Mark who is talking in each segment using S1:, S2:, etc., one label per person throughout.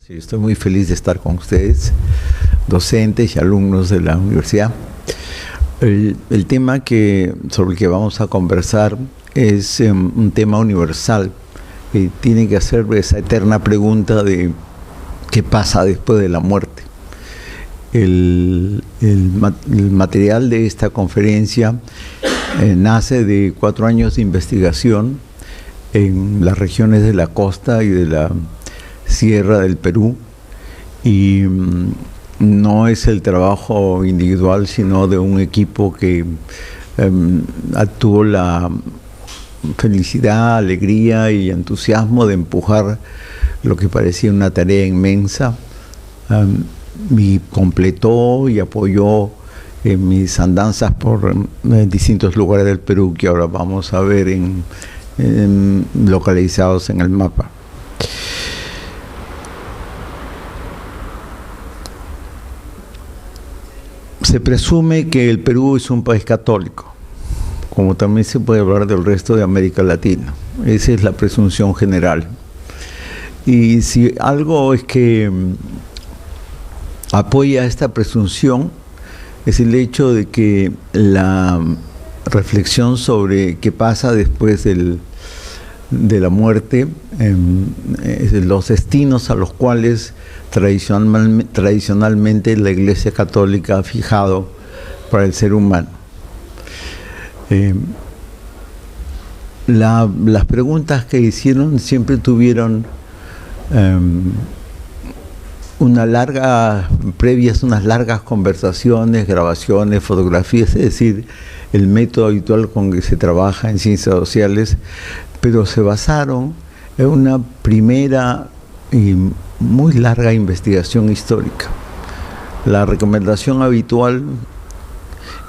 S1: Sí, estoy muy feliz de estar con ustedes, docentes y alumnos de la universidad. El tema sobre el que vamos a conversar es un tema universal. Tiene que hacer esa eterna pregunta de qué pasa después de la muerte. El material de esta conferencia nace de 4 años de investigación en las regiones de la costa y de la sierra del Perú, y no es el trabajo individual, sino de un equipo que tuvo la felicidad, alegría y entusiasmo de empujar lo que parecía una tarea inmensa, y completó y apoyó mis andanzas por distintos lugares del Perú que ahora vamos a ver localizados en el mapa. Se presume que el Perú es un país católico, como también se puede hablar del resto de América Latina. Esa es la presunción general. Y si algo es que apoya esta presunción, es el hecho de que la reflexión sobre qué pasa después de la muerte, los destinos a los cuales tradicionalmente la Iglesia Católica ha fijado para el ser humano. Las preguntas que hicieron siempre tuvieron unas largas conversaciones, grabaciones, fotografías, es decir, el método habitual con que se trabaja en ciencias sociales, pero se basaron en una primera y muy larga investigación histórica. La recomendación habitual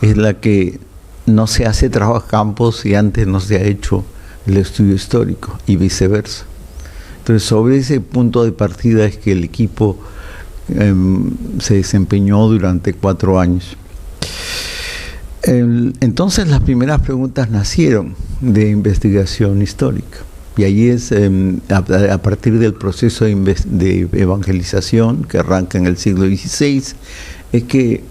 S1: es la que no se hace trabajo a campo si antes no se ha hecho el estudio histórico, y viceversa. Entonces, sobre ese punto de partida es que el equipo se desempeñó durante 4 años. Entonces, las primeras preguntas nacieron de investigación histórica. Y ahí es a partir del proceso de evangelización que arranca en el siglo XVI, es que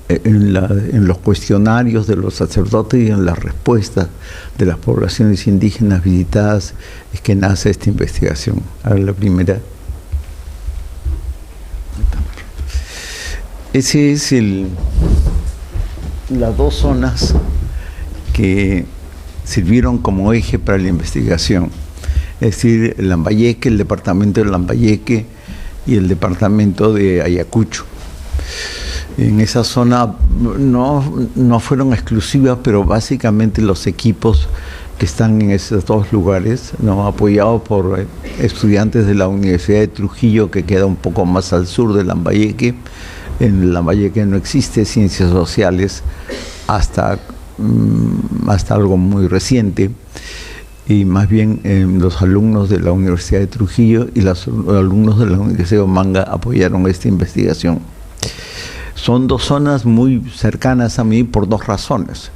S1: en los cuestionarios de los sacerdotes y en las respuestas de las poblaciones indígenas visitadas es que nace esta investigación. Ahora la primera. Ese es las 2 zonas que sirvieron como eje para la investigación, es decir, el Lambayeque, el departamento de Lambayeque y el departamento de Ayacucho. En esa zona no fueron exclusivas, pero básicamente los equipos que están en esos 2 lugares, apoyados por estudiantes de la Universidad de Trujillo, que queda un poco más al sur de Lambayeque. En Lambayeque no existe ciencias sociales hasta algo muy reciente, y más bien los alumnos de la Universidad de Trujillo y los alumnos de la Universidad de Manga apoyaron esta investigación. Son 2 zonas muy cercanas a mí por 2 razones.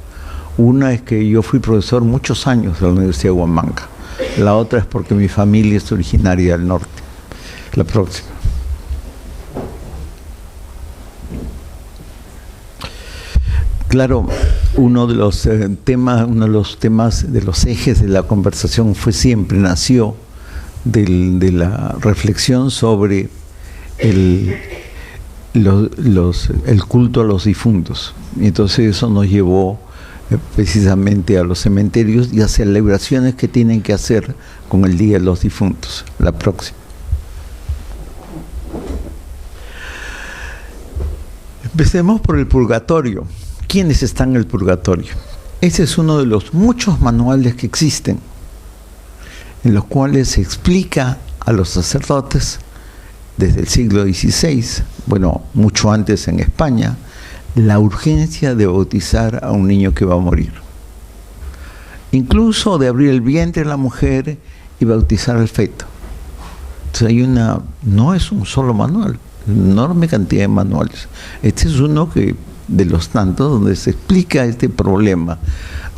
S1: Una es que yo fui profesor muchos años de la Universidad de Huamanga. La otra es porque mi familia es originaria del norte. La próxima. Claro, uno de los temas, de los ejes de la conversación nació de la reflexión sobre el culto a los difuntos. Y entonces eso nos llevó precisamente a los cementerios y a celebraciones que tienen que hacer con el Día de los Difuntos. La próxima. Empecemos por el purgatorio. ¿Quiénes están en el purgatorio? Ese es uno de los muchos manuales que existen, en los cuales se explica a los sacerdotes desde el siglo XVI, mucho antes en España, la urgencia de bautizar a un niño que va a morir. Incluso de abrir el vientre de la mujer y bautizar al feto. Entonces no es un solo manual, una enorme cantidad de manuales. Este es uno de los tantos donde se explica este problema.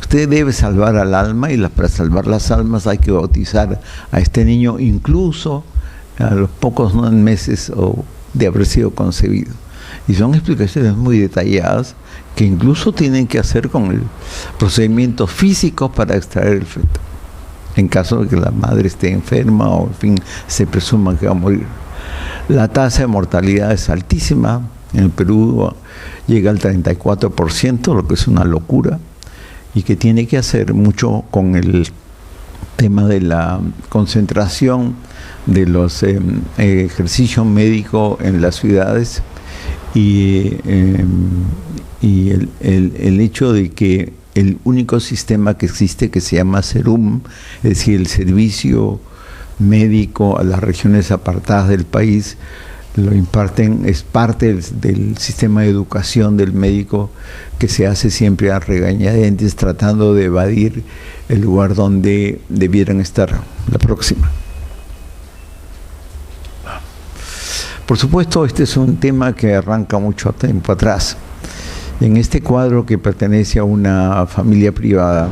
S1: Usted debe salvar al alma, y para salvar las almas hay que bautizar a este niño, incluso a los pocos meses de haber sido concebido. Y son explicaciones muy detalladas que incluso tienen que hacer con el procedimientos físicos para extraer el feto, en caso de que la madre esté enferma o en fin se presuma que va a morir. La tasa de mortalidad es altísima. En el Perú llega al 34%, lo que es una locura, y que tiene que hacer mucho con el tema de la concentración de los ejercicios médicos en las ciudades y el hecho de que el único sistema que existe, que se llama SERUM, es decir, el servicio médico a las regiones apartadas del país, lo imparten, es parte del sistema de educación del médico que se hace siempre a regañadientes, tratando de evadir el lugar donde debieran estar. La próxima. Por supuesto, este es un tema que arranca mucho tiempo atrás. En este cuadro, que pertenece a una familia privada,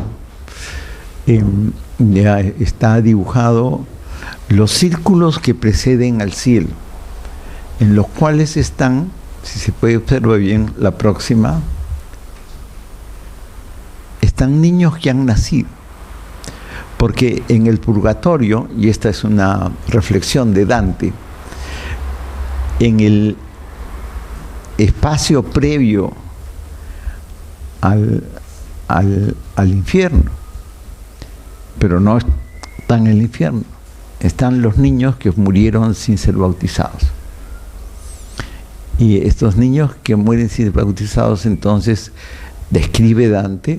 S1: ya está dibujado los círculos que preceden al cielo, en los cuales están, si se puede observar bien la próxima, están niños que han nacido. Porque en el purgatorio, y esta es una reflexión de Dante, en el espacio previo al infierno, pero no están en el infierno, están los niños que murieron sin ser bautizados. Y estos niños que mueren sin ser bautizados, entonces, describe Dante,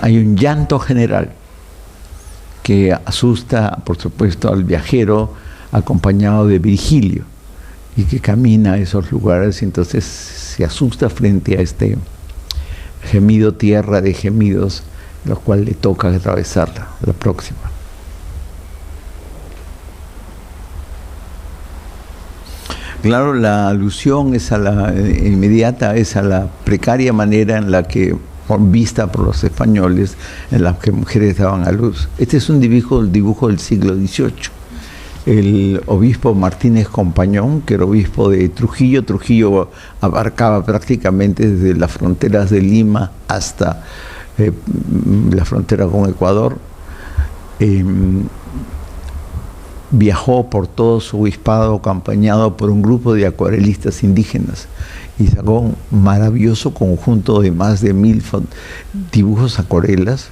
S1: hay un llanto general que asusta, por supuesto, al viajero acompañado de Virgilio, y que camina a esos lugares, y entonces se asusta frente a este gemido, tierra de gemidos, los cuales le toca atravesarla. La próxima. Claro, la alusión es inmediata es a la precaria manera en la que, vista por los españoles, en la que mujeres daban a luz. Este es un dibujo del siglo XVIII. El obispo Martínez Compañón, que era obispo de Trujillo. Trujillo abarcaba prácticamente desde las fronteras de Lima hasta la frontera con Ecuador. Viajó por todo su obispado acompañado por un grupo de acuarelistas indígenas y sacó un maravilloso conjunto de más de 1000 dibujos acuarelas,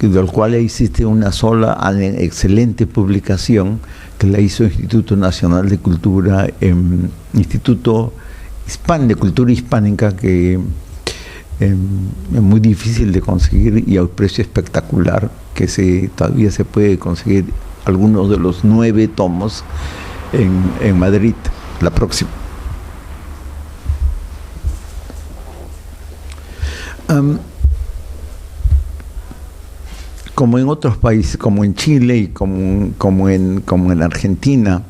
S1: del cual existe una sola excelente publicación que la hizo el Instituto Nacional de Cultura, Instituto de Cultura Hispánica, que es muy difícil de conseguir y a un precio espectacular, que todavía se puede conseguir algunos de los 9 tomos en Madrid. La próxima. Como en otros países, como en Chile y como en Argentina,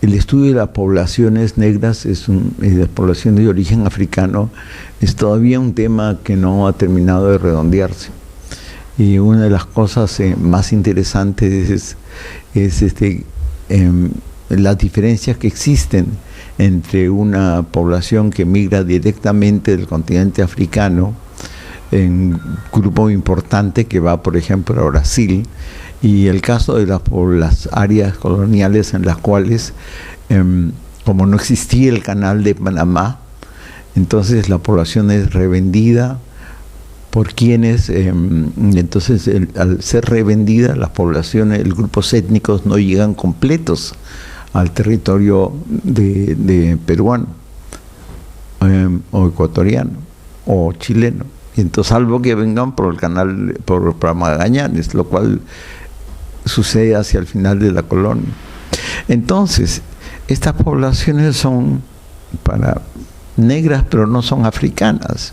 S1: el estudio de las poblaciones negras y las poblaciones de origen africano es todavía un tema que no ha terminado de redondearse. Y una de las cosas más interesantes es las diferencias que existen entre una población que migra directamente del continente africano, en grupo importante que va, por ejemplo, a Brasil, y el caso de las áreas coloniales en las cuales, como no existía el canal de Panamá, entonces la población es revendida por quienes, entonces al ser revendida, las poblaciones, los grupos étnicos no llegan completos al territorio de peruano, o ecuatoriano, o chileno. Y entonces, salvo que vengan por el canal, por Magallanes, lo cual sucede hacia el final de la colonia. Entonces, estas poblaciones son negras, pero no son africanas.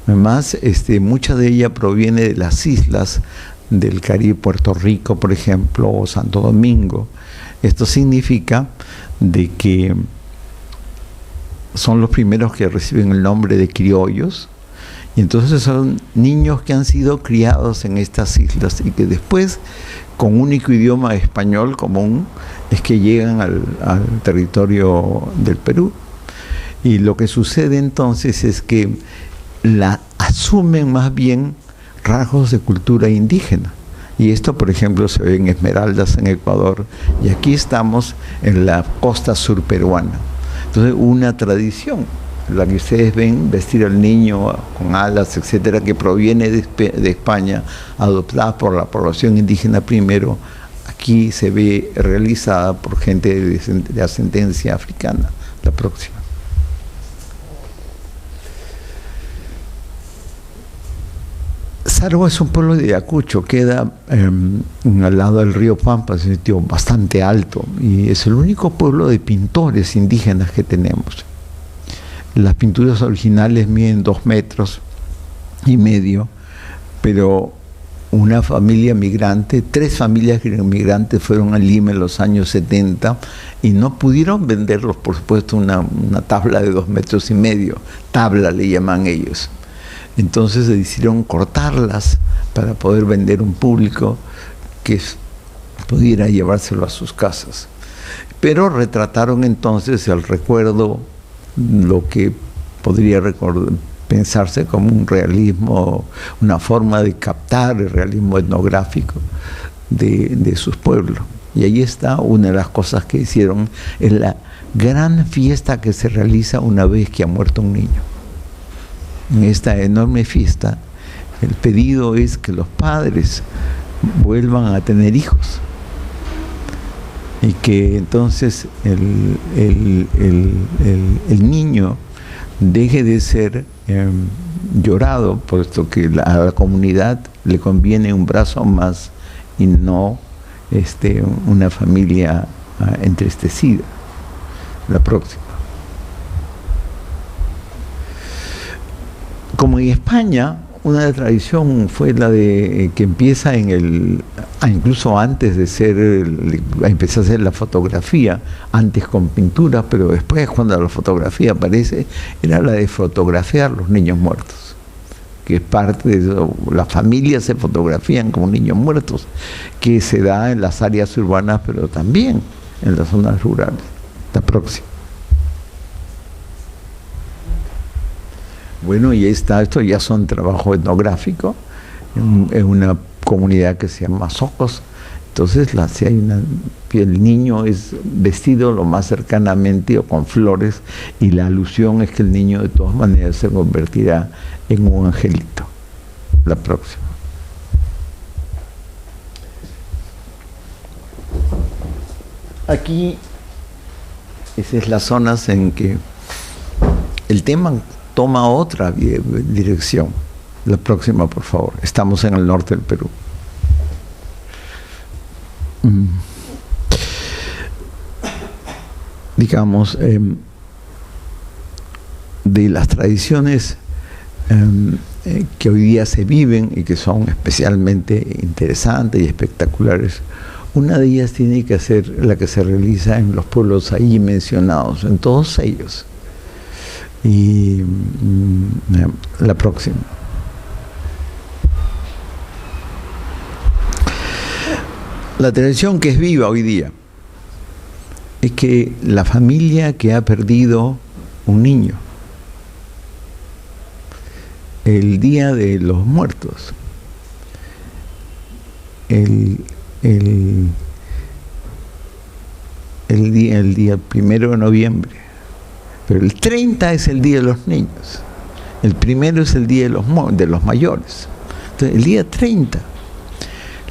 S1: Además, mucha de ella proviene de las islas del Caribe, Puerto Rico, por ejemplo, o Santo Domingo. Esto significa de que son los primeros que reciben el nombre de criollos, y entonces son niños que han sido criados en estas islas y que después, con único idioma español común, es es que llegan al territorio del Perú. Y lo que sucede entonces es que asumen más bien rasgos de cultura indígena. Y esto, por ejemplo, se ve en Esmeraldas, en Ecuador, y aquí estamos en la costa sur peruana. Entonces, una tradición, la que ustedes ven, vestir al niño con alas, etcétera, que proviene de España, adoptada por la población indígena primero, aquí se ve realizada por gente de ascendencia africana. La próxima. Sarua es un pueblo de Ayacucho, queda al lado del río Pampa, es un sitio bastante alto y es el único pueblo de pintores indígenas que tenemos. Las pinturas originales miden 2,5 metros, pero una familia migrante, 3 familias migrantes fueron a Lima en los años 70 y no pudieron venderlos, por supuesto, una tabla de 2,5 metros, tabla le llaman ellos. Entonces decidieron cortarlas para poder vender a un público que pudiera llevárselo a sus casas. Pero retrataron entonces el recuerdo, lo que podría pensarse como un realismo, una forma de captar el realismo etnográfico de sus pueblos. Y ahí está una de las cosas que hicieron, es la gran fiesta que se realiza una vez que ha muerto un niño. En esta enorme fiesta, el pedido es que los padres vuelvan a tener hijos y que entonces el niño deje de ser llorado, puesto que a la comunidad le conviene un brazo más y no una familia entristecida. La próxima. Como en España, una tradición fue la de que empieza incluso antes de empezar a hacer la fotografía, antes con pintura, pero después cuando la fotografía aparece, era la de fotografiar los niños muertos, que es parte de eso. Las familias se fotografían como niños muertos, que se da en las áreas urbanas, pero también en las zonas rurales. La próxima. Bueno, y está, esto ya son trabajo etnográfico, en una comunidad que se llama Socos. Entonces, el niño es vestido lo más cercanamente o con flores, y la alusión es que el niño de todas maneras se convertirá en un angelito. La próxima. Aquí, esas es las zonas en que el tema toma otra dirección. La próxima, por favor. Estamos en el norte del Perú. Digamos, de las tradiciones que hoy día se viven y que son especialmente interesantes y espectaculares, una de ellas tiene que ser la que se realiza en los pueblos ahí mencionados, en todos ellos. Y la próxima. La tradición que es viva hoy día es que la familia que ha perdido un niño, el día de los muertos, el día 1 de noviembre, pero el 30 es el Día de los Niños. El 1 es el Día de los Mayores. Entonces, el día 30,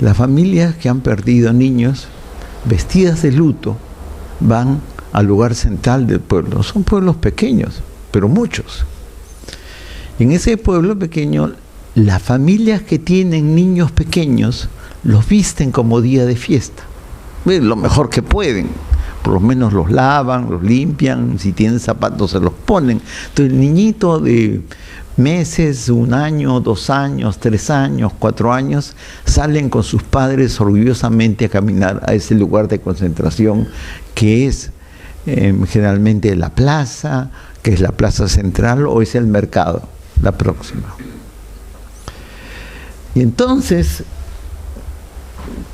S1: las familias que han perdido niños, vestidas de luto, van al lugar central del pueblo. Son pueblos pequeños, pero muchos. En ese pueblo pequeño, las familias que tienen niños pequeños los visten como día de fiesta. Lo mejor que pueden. Por lo menos los lavan, los limpian, si tienen zapatos se los ponen. Entonces el niñito de meses, 1 año, 2 años, 3 años, 4 años, salen con sus padres orgullosamente a caminar a ese lugar de concentración que es generalmente la plaza, que es la plaza central, o es el mercado. La próxima. Y entonces,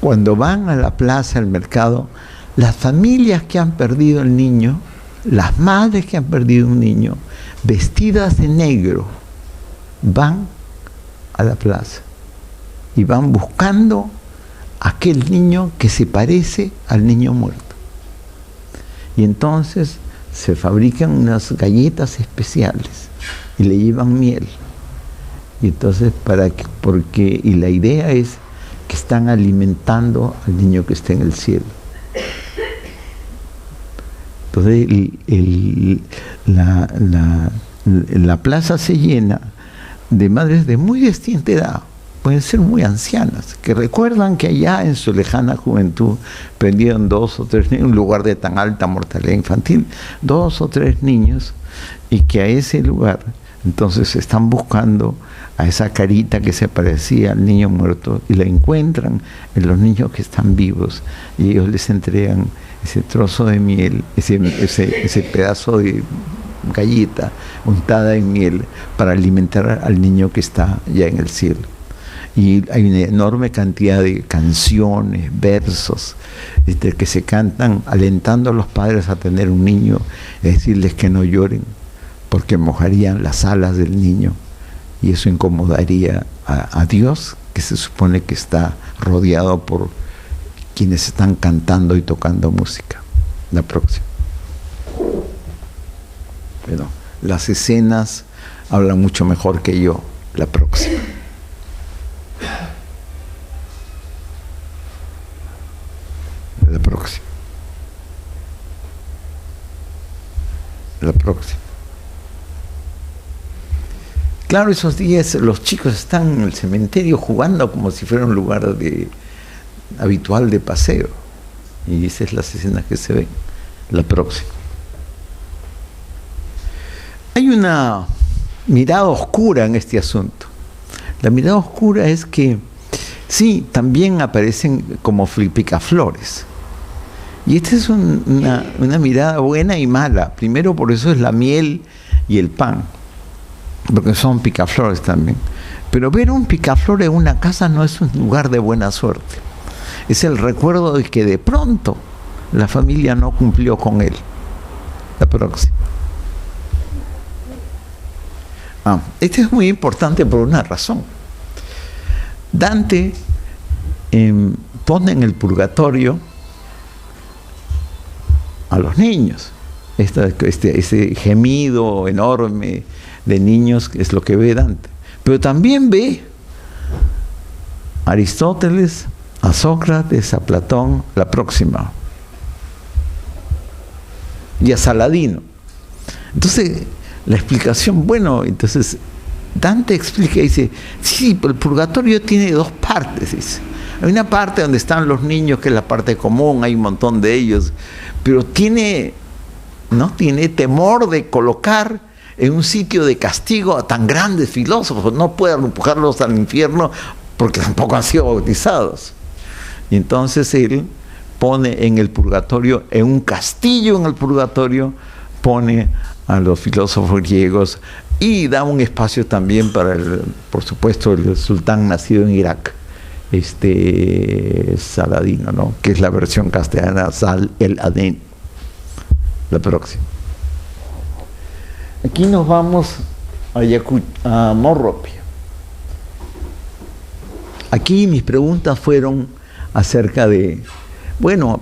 S1: cuando van a la plaza, al mercado, las familias que han perdido el niño, las madres que han perdido un niño, vestidas de negro, van a la plaza y van buscando aquel niño que se parece al niño muerto. Y entonces se fabrican unas galletas especiales y le llevan miel. Y entonces y la idea es que están alimentando al niño que está en el cielo. Entonces la plaza se llena de madres de muy distinta edad, pueden ser muy ancianas, que recuerdan que allá en su lejana juventud prendieron 2 o 3 niños, en lugar de tan alta mortalidad infantil, 2 o 3 niños, y que a ese lugar entonces están buscando a esa carita que se parecía al niño muerto y la encuentran en los niños que están vivos, y ellos les entregan ese trozo de miel, ese pedazo de galleta untada en miel para alimentar al niño que está ya en el cielo. Y hay una enorme cantidad de canciones, versos que se cantan alentando a los padres a tener un niño, es decirles que no lloren porque mojarían las alas del niño y eso incomodaría a Dios, que se supone que está rodeado por quienes están cantando y tocando música. La próxima. Pero las escenas hablan mucho mejor que yo. La próxima. La próxima. La próxima. Claro, esos días los chicos están en el cementerio jugando como si fuera un lugar habitual de paseo. Y esas son las escenas que se ven. La próxima. Hay una mirada oscura en este asunto. La mirada oscura es que sí, también aparecen como picaflores. Y esta es una mirada buena y mala. Primero, por eso es la miel y el pan, porque son picaflores también. Pero ver un picaflor en una casa no es un lugar de buena suerte. Es el recuerdo de que de pronto la familia no cumplió con él. La próxima. Este es muy importante por una razón. Dante pone en el purgatorio a los niños. Ese gemido enorme de niños es lo que ve Dante. Pero también ve a Aristóteles, a Sócrates, a Platón, la próxima, y a Saladino. Entonces, la explicación, entonces Dante explica y dice, sí, pero el purgatorio tiene 2 partes, dice. Hay una parte donde están los niños, que es la parte común, hay un montón de ellos, pero tiene temor de colocar en un sitio de castigo a tan grandes filósofos, no puede empujarlos al infierno porque tampoco han sido bautizados. Y entonces él pone en el purgatorio, en un castillo en el purgatorio, pone a los filósofos griegos y da un espacio también para, por supuesto, el sultán nacido en Irak, Saladino, ¿no? Que es la versión castellana, Sal el Adén. La próxima. Aquí nos vamos a Morropia. Aquí mis preguntas fueron acerca de,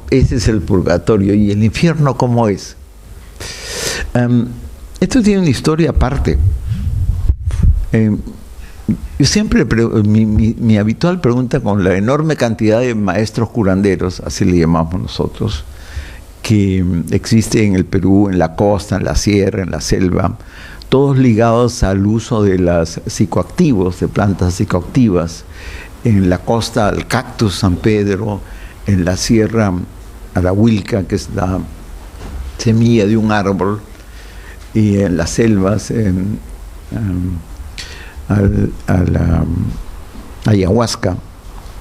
S1: ese es el purgatorio, ¿y el infierno cómo es? Esto tiene una historia aparte. Yo siempre, mi habitual pregunta, con la enorme cantidad de maestros curanderos, así le llamamos nosotros, que existe en el Perú, en la costa, en la sierra, en la selva, todos ligados al uso de los psicoactivos, de plantas psicoactivas, en la costa al cactus San Pedro, en la sierra a la huilca, que es la semilla de un árbol, y en las selvas a la ayahuasca,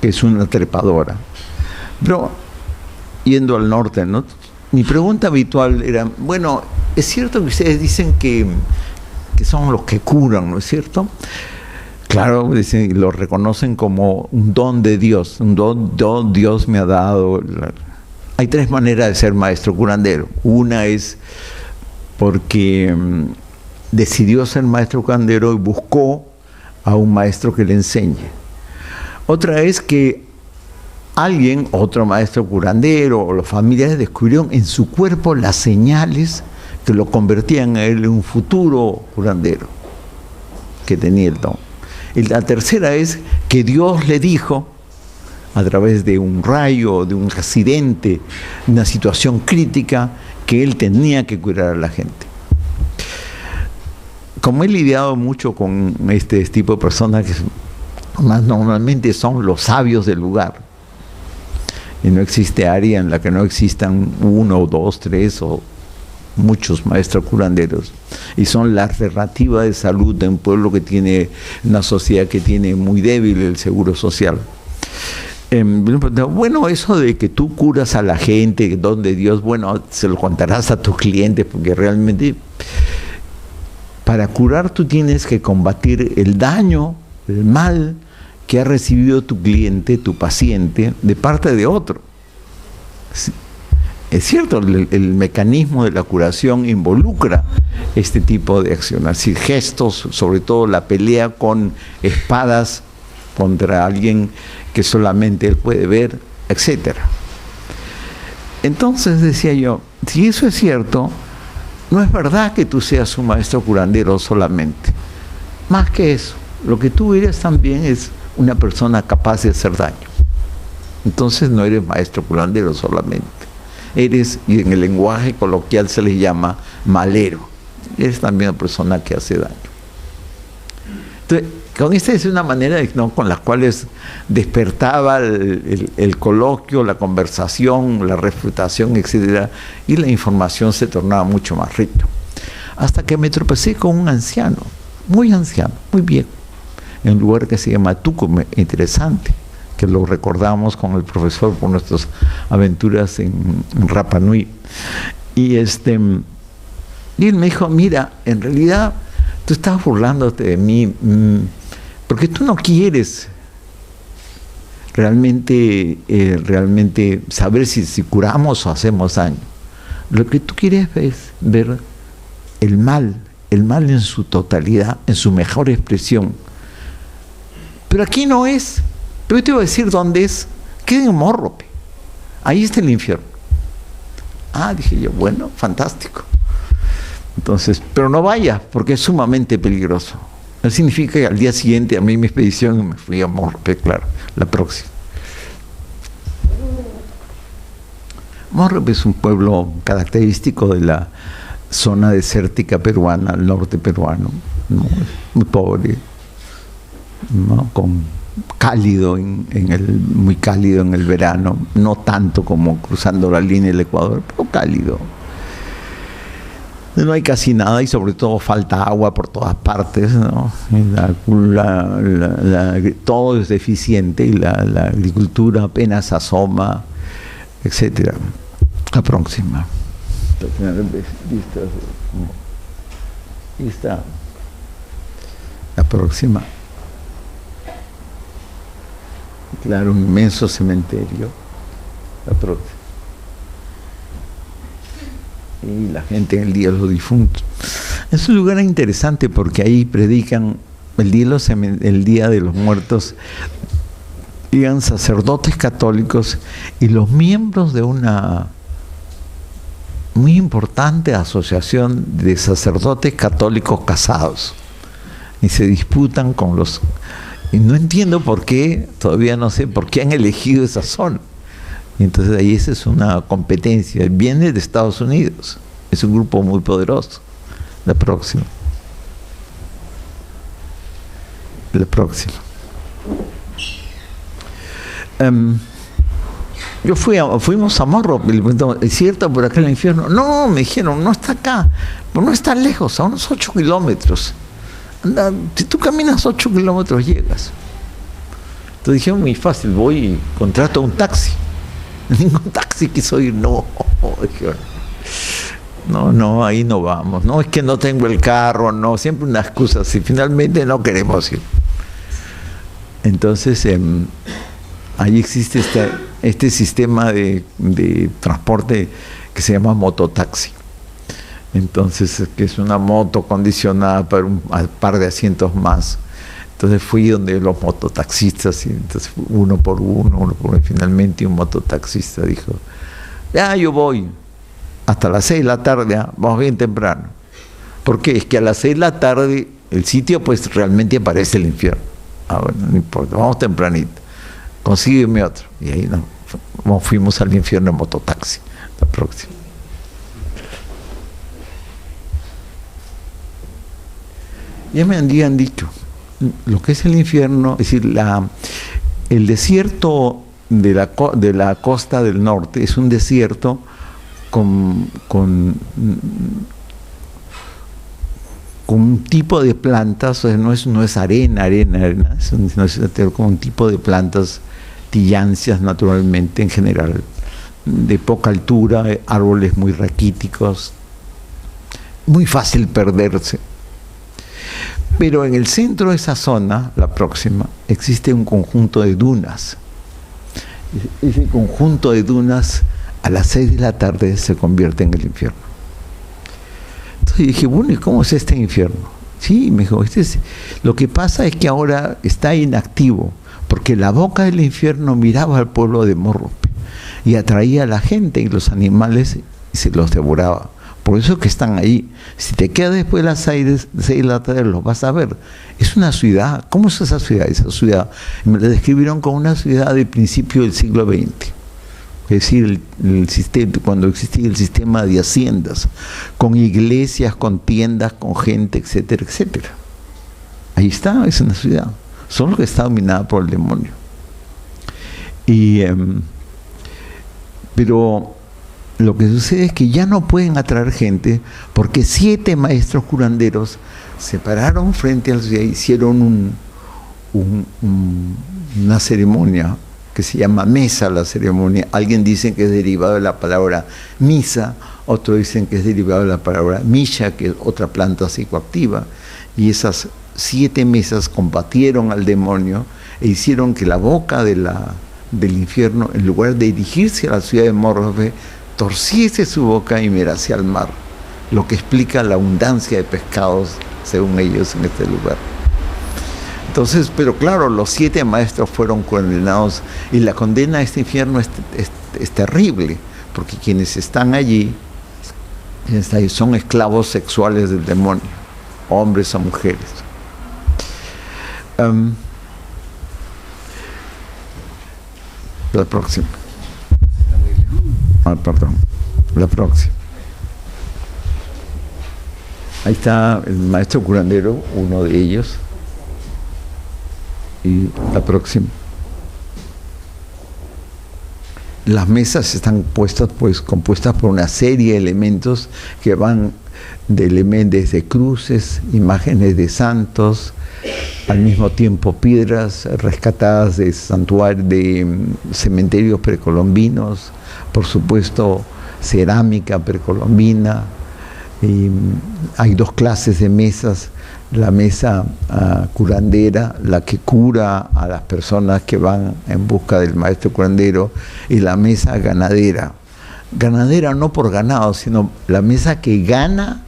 S1: que es una trepadora. Pero yendo al norte, ¿no? Mi pregunta habitual era, es cierto que ustedes dicen que son los que curan, ¿no es cierto? Claro, dicen, lo reconocen como un don de Dios, un don Dios me ha dado hay tres maneras de ser maestro curandero. Una es porque decidió ser maestro curandero y buscó a un maestro que le enseñe. Otra es que alguien, otro maestro curandero o los familiares descubrieron en su cuerpo las señales que lo convertían a él en un futuro curandero que tenía el don. Y la tercera es que Dios le dijo, a través de un rayo, de un accidente, una situación crítica, que él tenía que curar a la gente. Como he lidiado mucho con este tipo de personas que más normalmente son los sabios del lugar, y no existe área en la que no existan uno, dos, tres o muchos maestros curanderos, y son la alternativa de salud de un pueblo que tiene una sociedad que tiene muy débil el seguro social. Bueno, eso de que tú curas a la gente, donde Dios, bueno, se lo contarás a tus clientes, porque realmente para curar tú tienes que combatir el daño, el mal que ha recibido tu cliente, tu paciente, de parte de otro. Es cierto, el mecanismo de la curación involucra este tipo de acción, así gestos, sobre todo la pelea con espadas contra alguien que solamente él puede ver, etc. Entonces decía yo, si eso es cierto, no es verdad que tú seas un maestro curandero solamente. Más que eso, lo que tú eres también es una persona capaz de hacer daño. Entonces no eres maestro curandero solamente. Eres, y en el lenguaje coloquial se le llama malero. Eres también una persona que hace daño. Entonces, con esta es una manera, ¿no?, con las cuales despertaba el coloquio, la conversación, la refutación, etc. Y la información se tornaba mucho más rica. Hasta que me tropecé con un anciano, muy viejo, en un lugar que se llama Tucumán, interesante, que lo recordamos con el profesor por nuestras aventuras en Rapa Nui. Y él me dijo, mira, en realidad tú estás burlándote de mí, porque tú no quieres realmente saber si curamos o hacemos daño. Lo que tú quieres es ver el mal en su totalidad, en su mejor expresión. Pero aquí no es. Pero yo te voy a decir dónde es. Queda en Morrope. Ahí está el infierno. Ah, dije yo, bueno, fantástico. Entonces, pero no vaya, porque es sumamente peligroso. Eso significa que al día siguiente a mí mi expedición me fui a Morrope, claro, la próxima. Morrope es un pueblo característico de la zona desértica peruana, al norte peruano, ¿no? Muy pobre, ¿no? Muy cálido en el verano, no tanto como cruzando la línea del Ecuador, pero cálido. No hay casi nada y sobre todo falta agua por todas partes, ¿no? Todo es deficiente y la agricultura apenas asoma, etcétera. La próxima. Lista. La próxima. Claro, un inmenso cementerio. La próxima. Y la gente en el Día de los Difuntos. Es un lugar interesante porque ahí predican el Día de los Muertos. Llegan sacerdotes católicos y los miembros de una muy importante asociación de sacerdotes católicos casados. Y se disputan con los... Y no entiendo por qué, todavía no sé por qué han elegido esa zona. Y entonces ahí esa es una competencia. Viene de Estados Unidos. Es un grupo muy poderoso. La próxima. Fuimos a Morrope, y le preguntamos, ¿es cierto por acá el infierno? No, me dijeron, no está acá, pero no está lejos, a unos 8 kilómetros. Anda, si tú caminas 8 kilómetros llegas. Entonces dijeron, muy fácil, voy y contrato un taxi. Ningún taxi quiso ir, no. Dijeron, no, ahí no vamos. No, es que no tengo el carro, no, siempre una excusa así. Finalmente no queremos ir. Entonces, ahí existe este sistema de transporte que se llama mototaxi. Entonces, que es una moto condicionada para un par de asientos más. Entonces fui donde los mototaxistas, y entonces uno por uno, y finalmente un mototaxista dijo, ya yo voy hasta las 6 de la tarde, vamos bien temprano. ¿Por qué? Es que a las 6 de la tarde el sitio pues realmente parece el infierno. Bueno, no importa, vamos tempranito, consígueme otro. Y ahí nos fuimos al infierno en mototaxi, la próxima. Ya me han dicho, lo que es el infierno, es decir, el desierto de la costa del norte es un desierto con un tipo de plantas, o sea, no es arena, es como un tipo de plantas tillancias naturalmente en general, de poca altura, árboles muy raquíticos, muy fácil perderse. Pero en el centro de esa zona, la próxima, existe un conjunto de dunas. Ese conjunto de dunas a las 6 de la tarde se convierte en el infierno. Entonces dije, bueno, ¿y cómo es este infierno? Sí, me dijo, lo que pasa es que ahora está inactivo, porque la boca del infierno miraba al pueblo de Morrope y atraía a la gente y los animales y se los devoraba. Por eso es que están ahí. Si te quedas después de las 6 de la tarde, los vas a ver. Es una ciudad. ¿Cómo es esa ciudad? Esa ciudad me la describieron como una ciudad de principio del siglo XX. Es decir, el sistema, cuando existía el sistema de haciendas, con iglesias, con tiendas, con gente, etcétera, etcétera. Ahí está, es una ciudad. Solo que está dominada por el demonio. Pero lo que sucede es que ya no pueden atraer gente porque 7 maestros curanderos se pararon frente a la ciudad y hicieron una ceremonia que se llama mesa, la ceremonia. Alguien dice que es derivado de la palabra misa, otros dicen que es derivado de la palabra misha, que es otra planta psicoactiva, y esas 7 mesas combatieron al demonio e hicieron que la boca del infierno, en lugar de dirigirse a la ciudad de Morrope, torciese su boca y mirase al mar, lo que explica la abundancia de pescados, según ellos, en este lugar. Entonces, pero claro, los 7 maestros fueron condenados, y la condena a este infierno es terrible, porque quienes están allí son esclavos sexuales del demonio, hombres o mujeres. La próxima. Perdón, la próxima. Ahí está el maestro curandero, uno de ellos. Y la próxima. Las mesas están compuestas por una serie de elementos que van desde cruces, imágenes de santos, al mismo tiempo piedras rescatadas de santuarios, de cementerios precolombinos, por supuesto cerámica precolombina. Y hay 2 clases de mesas: la mesa curandera, la que cura a las personas que van en busca del maestro curandero, y la mesa ganadera. Ganadera no por ganado, sino la mesa que gana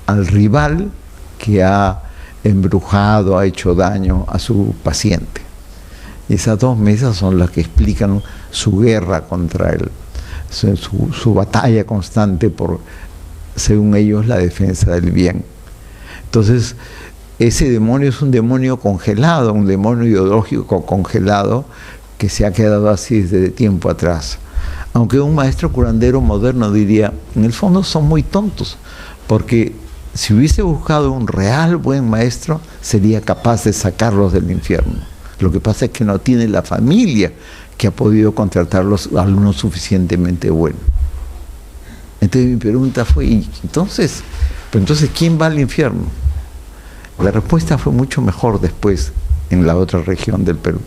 S1: al rival que ha embrujado, ha hecho daño a su paciente. Y esas 2 mesas son las que explican su guerra contra él, su batalla constante por, según ellos, la defensa del bien. Entonces, ese demonio es un demonio congelado, un demonio ideológico congelado que se ha quedado así desde tiempo atrás. Aunque un maestro curandero moderno diría, en el fondo son muy tontos, porque si hubiese buscado un real buen maestro, sería capaz de sacarlos del infierno. Lo que pasa es que no tiene la familia que ha podido contratar los alumnos suficientemente buenos. Entonces mi pregunta fue, entonces ¿quién va al infierno? La respuesta fue mucho mejor después en la otra región del Perú.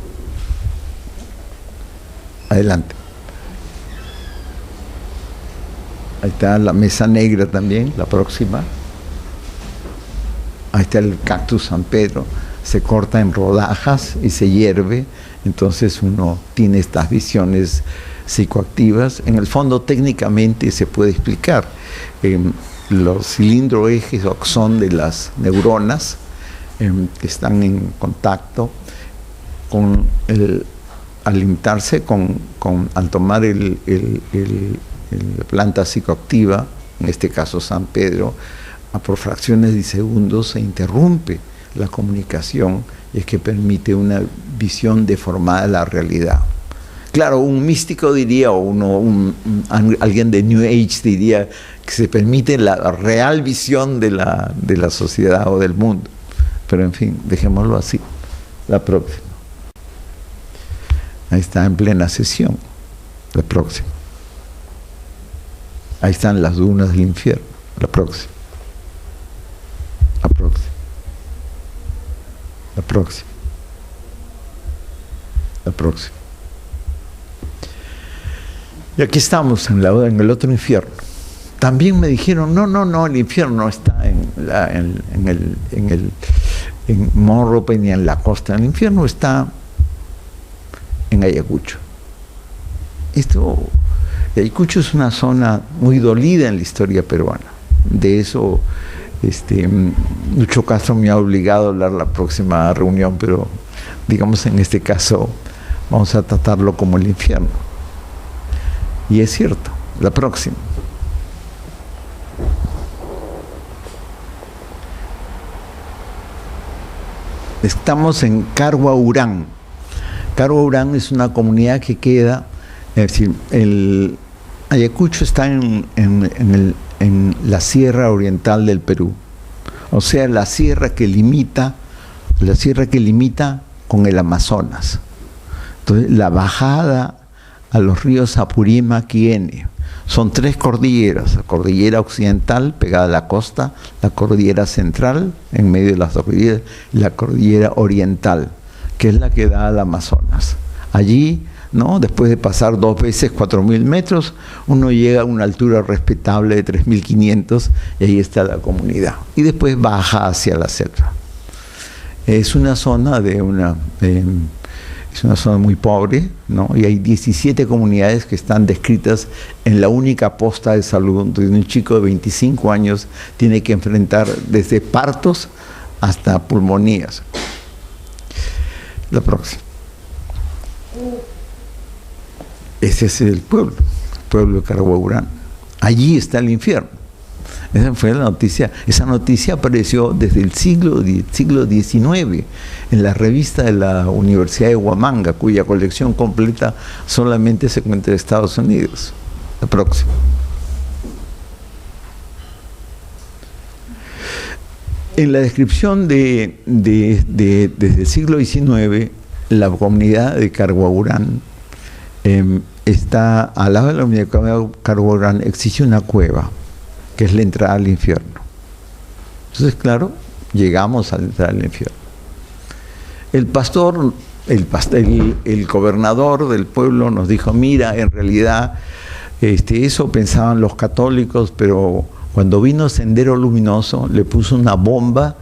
S1: Adelante. Ahí está la mesa negra también, la próxima. Ahí está el cactus San Pedro. se corta en rodajas y se hierve, entonces uno tiene estas visiones psicoactivas. En el fondo técnicamente se puede explicar. Los cilindroejes o axón de las neuronas que están en contacto con al limitarse al tomar la planta psicoactiva, en este caso San Pedro, por fracciones de segundos se interrumpe la comunicación y es que permite una visión deformada de la realidad. Claro, un místico diría, o alguien de New Age diría que se permite la real visión de la sociedad o del mundo. Pero en fin, dejémoslo así. La próxima. Ahí está en plena sesión. La próxima. Ahí están las dunas del infierno. La próxima. La próxima. La próxima. La próxima. Y aquí estamos en el otro infierno. También me dijeron, no, el infierno está en Monroe ni en la costa. El infierno está en Ayacucho. Ayacucho es una zona muy dolida en la historia peruana. De eso Lucho Castro me ha obligado a hablar la próxima reunión, pero digamos en este caso vamos a tratarlo como el infierno. Y es cierto, la próxima. Estamos en Carhuaurán. Carhuaurán es una comunidad que queda, es decir, Ayacucho está en la sierra oriental del Perú, o sea, la sierra que limita con el Amazonas. Entonces, la bajada a los ríos Apurímac y Ene. Son tres cordilleras: la cordillera occidental pegada a la costa, la cordillera central en medio de las dos cordilleras y la cordillera oriental, que es la que da al Amazonas. Allí, ¿no?, después de pasar 2 veces 4.000 metros, uno llega a una altura respetable de 3.500 y ahí está la comunidad. Y después baja hacia la selva. Es una zona es una zona muy pobre, ¿no? Y hay 17 comunidades que están descritas en la única posta de salud, donde un chico de 25 años tiene que enfrentar desde partos hasta pulmonías. La próxima. Ese es el pueblo de Carhuaurán. Allí está el infierno. Esa fue la noticia. Esa noticia apareció desde el siglo XIX en la revista de la Universidad de Huamanga, cuya colección completa solamente se encuentra en Estados Unidos. La próxima. En la descripción desde el siglo XIX, la comunidad de Carhuaurán está al lado de la comunidad de Carhuaurán, existe una cueva que es la entrada al infierno. Entonces, claro, llegamos a la entrada al infierno. El gobernador del pueblo nos dijo: mira, en realidad eso pensaban los católicos, pero cuando vino Sendero Luminoso le puso una bomba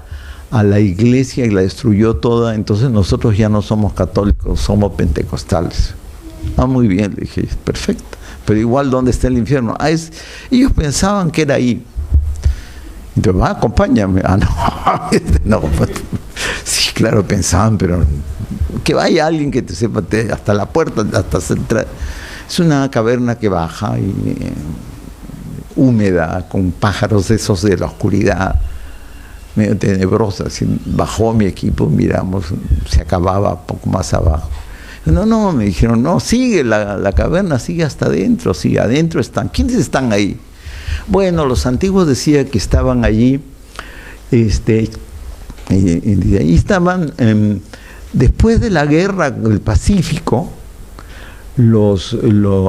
S1: a la iglesia y la destruyó toda, entonces nosotros ya no somos católicos, somos pentecostales. Ah, muy bien, le dije, perfecto. Pero igual, ¿dónde está el infierno? Ellos pensaban que era ahí. Entonces, acompáñame. No, sí, claro, pensaban, pero que vaya alguien que te sepa hasta la puerta, hasta entrar. Es una caverna que baja y húmeda, con pájaros esos de la oscuridad, medio tenebrosa. Así, bajó mi equipo, miramos, se acababa poco más abajo. No, me dijeron, no, sigue la caverna, sigue hasta adentro, sí, adentro están. ¿Quiénes están ahí? Bueno, los antiguos decían que estaban allí, y ahí estaban, después de la guerra del Pacífico,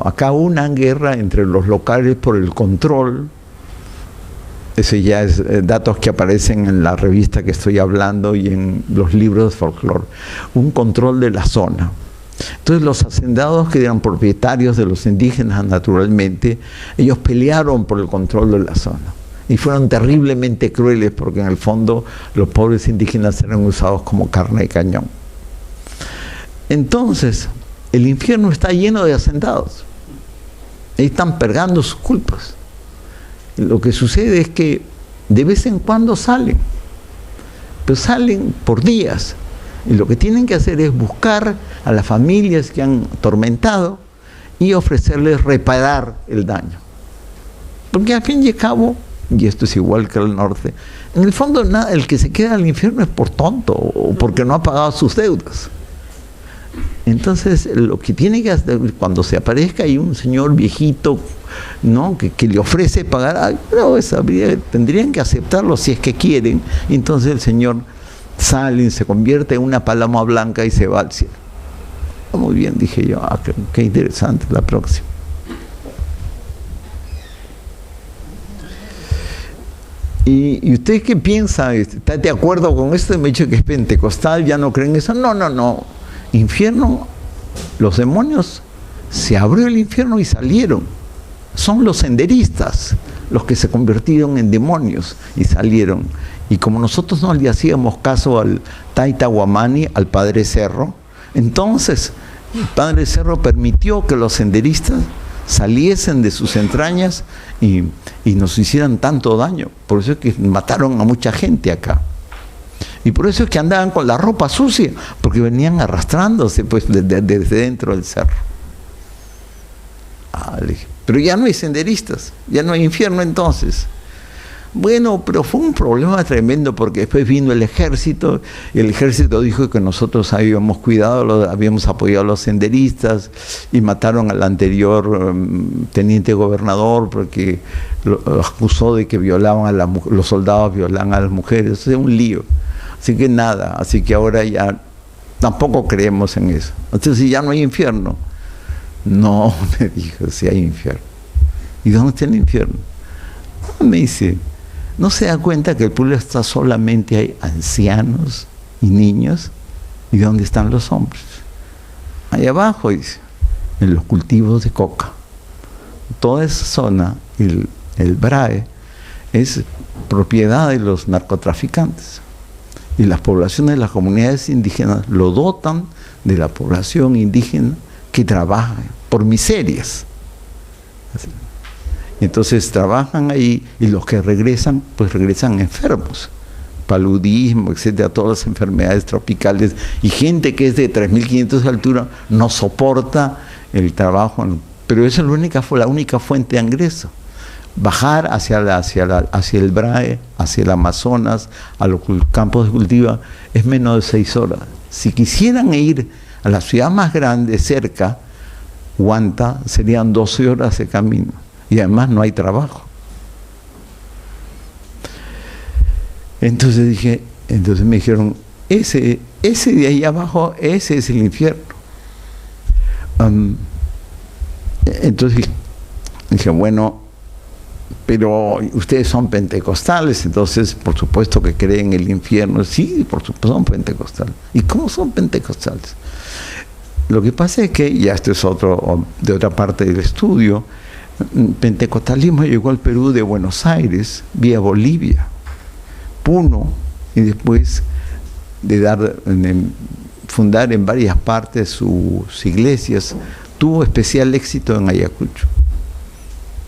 S1: acá hubo una guerra entre los locales por el control. Ese ya es datos que aparecen en la revista que estoy hablando y en los libros de folclore. Un control de la zona. Entonces los hacendados, que eran propietarios de los indígenas naturalmente, ellos pelearon por el control de la zona. Y fueron terriblemente crueles porque en el fondo los pobres indígenas eran usados como carne de cañón. Entonces, el infierno está lleno de hacentados. Están purgando sus culpas. Lo que sucede es que de vez en cuando salen, pero salen por días. Y lo que tienen que hacer es buscar a las familias que han atormentado y ofrecerles reparar el daño. Porque al fin y al cabo, y esto es igual que el norte, en el fondo nada, el que se queda al infierno es por tonto o porque no ha pagado sus deudas. Entonces, lo que tiene que hacer, cuando se aparezca ahí un señor viejito, ¿no?, que le ofrece pagar, no, tendrían que aceptarlo si es que quieren. Entonces el señor sale, se convierte en una paloma blanca y se va al cielo. Muy bien, dije yo, qué interesante, la próxima. ¿Y usted qué piensa? ¿Está de acuerdo con esto? Me ha dicho que es pentecostal, ¿ya no creen eso? No. Infierno, los demonios, se abrió el infierno y salieron. Son los senderistas los que se convirtieron en demonios y salieron. Y como nosotros no le hacíamos caso al Taita Guamani, al Padre Cerro, entonces el Padre Cerro permitió que los senderistas saliesen de sus entrañas y nos hicieran tanto daño. Por eso es que mataron a mucha gente acá. Y por eso es que andaban con la ropa sucia, porque venían arrastrándose pues desde dentro del cerro. Pero ya no hay senderistas, ya no hay infierno entonces. Bueno, pero fue un problema tremendo porque después vino el ejército y el ejército dijo que nosotros habíamos cuidado, habíamos apoyado a los senderistas y mataron al anterior teniente gobernador porque lo acusó de que violaban los soldados violaban a las mujeres. Eso es un lío. Así que nada, así que ahora ya tampoco creemos en eso. Entonces ya no hay infierno. No, me dijo, sí hay infierno. ¿Y dónde está el infierno? Me dice, ¿no se da cuenta que el pueblo está solamente hay ancianos y niños? ¿Y dónde están los hombres? Ahí abajo, dice, en los cultivos de coca. Toda esa zona, el BRAE, es propiedad de los narcotraficantes. Y las poblaciones de las comunidades indígenas lo dotan de la población indígena que trabaja por miserias. Entonces trabajan ahí y los que regresan, pues regresan enfermos. Paludismo, etcétera, todas las enfermedades tropicales. Y gente que es de 3.500 de altura no soporta el trabajo. Pero esa es la única fuente de ingreso. Bajar hacia el BRAE, hacia el Amazonas, a los campos de cultivo, es menos de 6 horas. Si quisieran ir a la ciudad más grande, cerca, Huanta, serían 12 horas de camino. Y además no hay trabajo. Entonces me dijeron, ese de ahí abajo, ese es el infierno. Entonces dije, bueno, pero ustedes son pentecostales, entonces por supuesto que creen en el infierno. Sí, por supuesto son pentecostales. ¿Y cómo son pentecostales? Lo que pasa es que, y esto es de otra parte del estudio, pentecostalismo llegó al Perú de Buenos Aires, vía Bolivia, Puno, y después de fundar en varias partes sus iglesias, tuvo especial éxito en Ayacucho.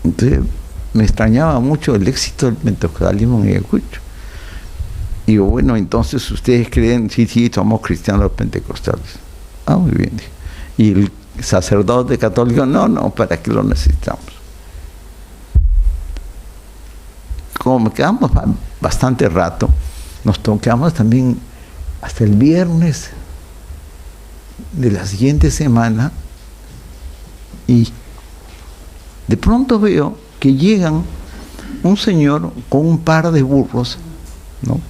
S1: Entonces, me extrañaba mucho el éxito del pentecostalismo en Ayacucho. Y digo, bueno, entonces ustedes creen, sí, somos cristianos pentecostales. Muy bien. Y el sacerdote católico, no, ¿para qué lo necesitamos? Como me quedamos bastante rato, nos quedamos también hasta el viernes de la siguiente semana y de pronto veo que llegan un señor con un par de burros, ¿no?,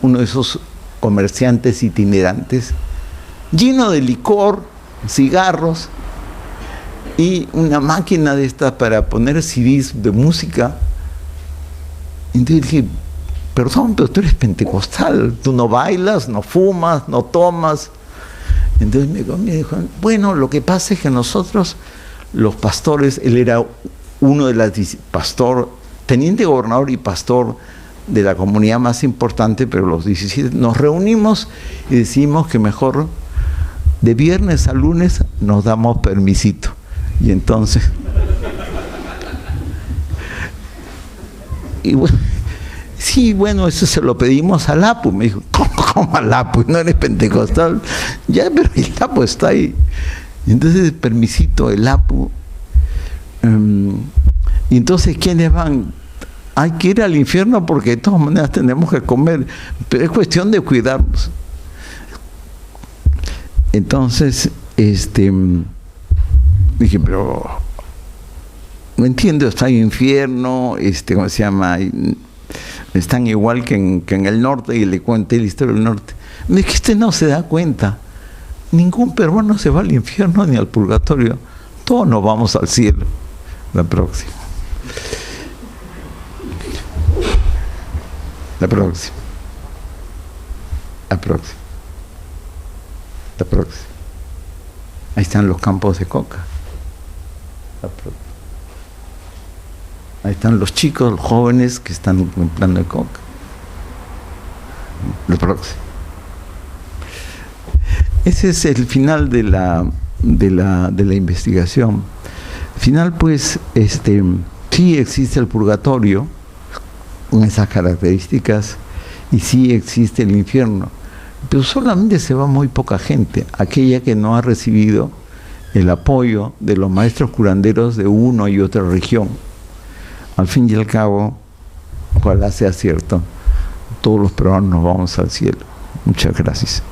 S1: uno de esos comerciantes itinerantes, lleno de licor, cigarros y una máquina de estas para poner CDs de música. Entonces dije, perdón, pero tú eres pentecostal, tú no bailas, no fumas, no tomas. Entonces me dijo, bueno, lo que pasa es que nosotros, los pastores, él era uno de las pastor teniente gobernador y pastor de la comunidad más importante, pero los 17 nos reunimos y decimos que mejor de viernes a lunes nos damos permisito. Y entonces, y bueno, sí, bueno, eso se lo pedimos al APU. Me dijo, ¿cómo al APU? ¿No eres pentecostal? Ya, pero el APU está ahí. Y entonces, permisito, el APU. Y entonces, ¿quiénes van? Hay que ir al infierno porque de todas maneras tenemos que comer, pero es cuestión de cuidarnos. Entonces, dije, pero no entiendo, está en infierno, ¿cómo se llama? Están igual que en el norte, y le conté la historia del norte. Me dije, usted no se da cuenta, ningún peruano se va al infierno ni al purgatorio, todos nos vamos al cielo. La próxima. La próxima. La próxima. La próxima. Ahí están los campos de coca. La próxima. Ahí están los chicos, los jóvenes que están en plano de coca. La próxima. Ese es el final de la investigación. Al final, pues, sí existe el purgatorio con esas características, y sí existe el infierno, pero solamente se va muy poca gente, aquella que no ha recibido el apoyo de los maestros curanderos de una y otra región. Al fin y al cabo, ojalá sea cierto, todos los peruanos nos vamos al cielo. Muchas gracias.